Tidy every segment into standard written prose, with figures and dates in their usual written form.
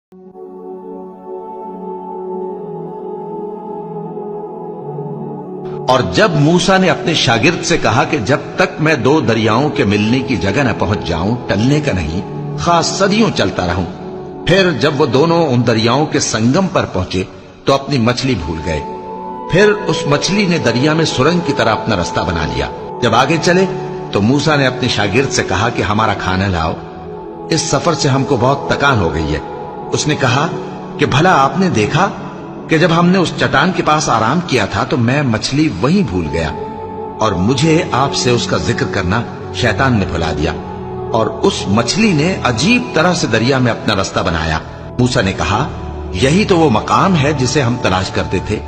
اور جب موسیٰ نے اپنے شاگرد سے کہا کہ جب تک میں دو دریاؤں کے ملنے کی جگہ نہ پہنچ جاؤں ٹلنے کا نہیں، خاص صدیوں چلتا رہوں۔ پھر جب وہ دونوں ان دریاؤں کے سنگم پر پہنچے تو اپنی مچھلی بھول گئے۔ پھر اس مچھلی نے دریا میں سرنگ کی طرح اپنا رستہ بنا لیا۔ جب آگے چلے تو موسیٰ نے اپنے شاگرد سے کہا کہ ہمارا کھانا لاؤ، اس سفر سے ہم کو بہت تکان ہو گئی ہے۔ اس نے کہا کہ بھلا آپ نے دیکھا کہ جب ہم نے اس چٹان کے پاس آرام کیا تھا تو میں مچھلی وہیں بھول گیا، اور مجھے آپ سے اس کا ذکر کرنا شیطان نے بھلا دیا، اور اس مچھلی نے عجیب طرح سے دریا میں اپنا رستہ بنایا۔ موسیٰ نے کہا یہی تو وہ مقام ہے جسے ہم تلاش کرتے تھے۔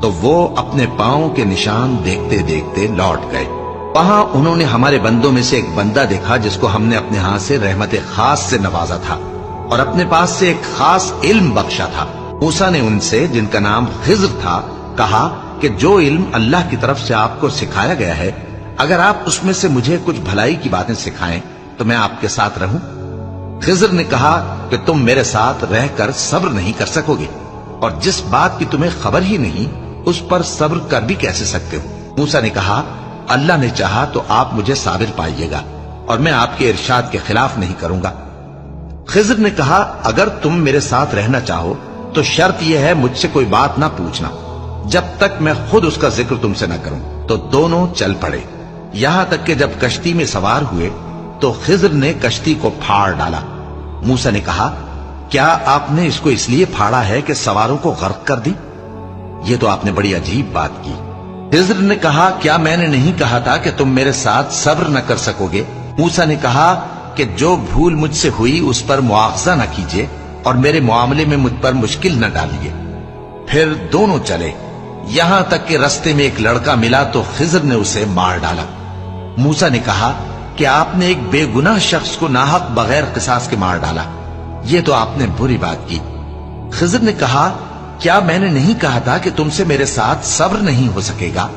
تو وہ اپنے پاؤں کے نشان دیکھتے دیکھتے لوٹ گئے۔ وہاں انہوں نے ہمارے بندوں میں سے ایک بندہ دیکھا جس کو ہم نے اپنے ہاتھ سے رحمت خاص سے نوازا تھا اور اپنے پاس سے ایک خاص علم بخشا تھا۔ موسیٰ نے ان سے جن کا نام خضر تھا کہا کہ جو علم اللہ کی طرف سے آپ کو سکھایا گیا ہے، اگر آپ اس میں سے مجھے کچھ بھلائی کی باتیں سکھائیں تو میں آپ کے ساتھ رہوں۔ خضر نے کہا کہ تم میرے ساتھ رہ کر صبر نہیں کر سکو گے، اور جس بات کی تمہیں خبر ہی نہیں اس پر صبر کر بھی کیسے سکتے ہو؟ موسیٰ نے کہا اللہ نے چاہا تو آپ مجھے صابر پائیے گا، اور میں آپ کے ارشاد کے خلاف نہیں کروں گا۔ خضر نے کہا اگر تم میرے ساتھ رہنا چاہو تو شرط یہ ہے مجھ سے کوئی بات نہ پوچھنا جب تک میں خود اس کا ذکر تم سے نہ کروں۔ تو دونوں چل پڑے، یہاں تک کہ جب کشتی میں سوار ہوئے تو خضر نے کشتی کو پھاڑ ڈالا۔ موسیٰ نے کہا کیا آپ نے اس کو اس لیے پھاڑا ہے کہ سواروں کو غرق کر دی؟ یہ تو آپ نے بڑی عجیب بات کی۔ خضر نے کہا کیا میں نے نہیں کہا تھا کہ تم میرے ساتھ صبر نہ کر سکو گے؟ موسیٰ نے کہا کہ جو بھول مجھ سے ہوئی اس پر مواخذہ نہ کیجیے اور میرے معاملے میں مجھ پر مشکل نہ ڈالیے۔ پھر دونوں چلے، یہاں تک کہ رستے میں ایک لڑکا ملا تو خضر نے اسے مار ڈالا۔ موسیٰ نے کہا کہ آپ نے ایک بے گناہ شخص کو ناحق بغیر قصاص کے مار ڈالا، یہ تو آپ نے بری بات کی۔ خضر نے کہا کیا میں نے نہیں کہا تھا کہ تم سے میرے ساتھ صبر نہیں ہو سکے گا؟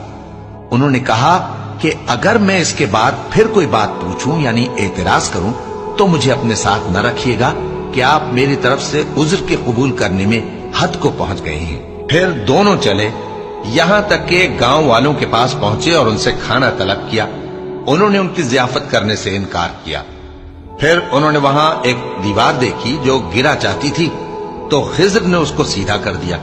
انہوں نے کہا کہ اگر میں اس کے بعد پھر کوئی بات پوچھوں یعنی اعتراض کروں تو مجھے اپنے ساتھ نہ رکھیے گا کہ آپ میری طرف سے عذر کے قبول کرنے میں حد کو پہنچ گئے ہیں۔ پھر دونوں چلے، یہاں تک کہ گاؤں والوں کے پاس پہنچے اور ان سے کھانا طلب کیا۔ انہوں نے ان کی ضیافت کرنے سے انکار کیا۔ پھر انہوں نے وہاں ایک دیوار دیکھی جو گرا چاہتی تھی تو خضر نے اس کو سیدھا کر دیا۔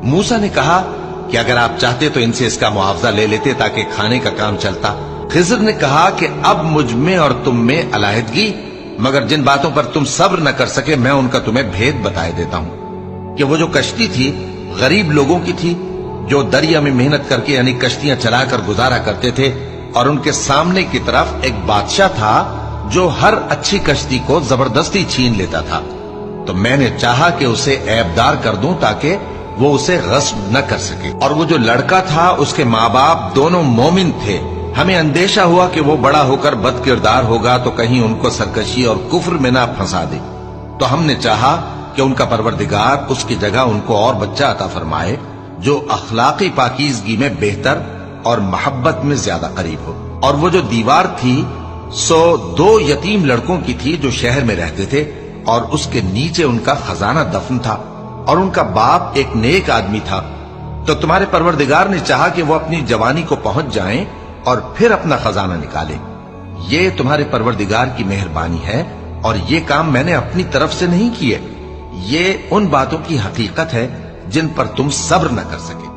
موسیٰ نے کہا کہ اگر آپ چاہتے تو ان سے اس کا معاوضہ لے لیتے تاکہ کھانے کا کام چلتا۔ خضر نے کہا کہ اب مجھ میں اور تم میں علیحدگی، مگر جن باتوں پر تم صبر نہ کر سکے میں ان کا تمہیں بھید بتائے دیتا ہوں کہ وہ جو کشتی تھی غریب لوگوں کی تھی جو دریا میں محنت کر کے یعنی کشتیاں چلا کر گزارا کرتے تھے، اور ان کے سامنے کی طرف ایک بادشاہ تھا جو ہر اچھی کشتی کو زبردستی چھین لیتا تھا۔ تو میں نے چاہا کہ اسے عیبدار کر دوں تاکہ وہ اسے غصب نہ کر سکے، اور وہ جو لڑکا تھا اس کے ماں باپ دونوں مومن تھے۔ ہمیں اندیشہ ہوا کہ وہ بڑا ہو کر بد کردار ہوگا تو کہیں ان کو سرکشی اور کفر میں نہ پھنسا دے، تو ہم نے چاہا کہ ان کا پروردگار اس کی جگہ ان کو اور بچہ عطا فرمائے جو اخلاقی پاکیزگی میں بہتر اور محبت میں زیادہ قریب ہو۔ اور وہ جو دیوار تھی سو 2 یتیم لڑکوں کی تھی جو شہر میں رہتے تھے، اور اس کے نیچے ان کا خزانہ دفن تھا، اور ان کا باپ ایک نیک آدمی تھا۔ تو تمہارے پروردگار نے چاہا کہ وہ اپنی جوانی کو پہنچ جائیں اور پھر اپنا خزانہ نکالے۔ یہ تمہارے پروردگار کی مہربانی ہے، اور یہ کام میں نے اپنی طرف سے نہیں کیے، یہ ان باتوں کی حقیقت ہے جن پر تم صبر نہ کر سکے۔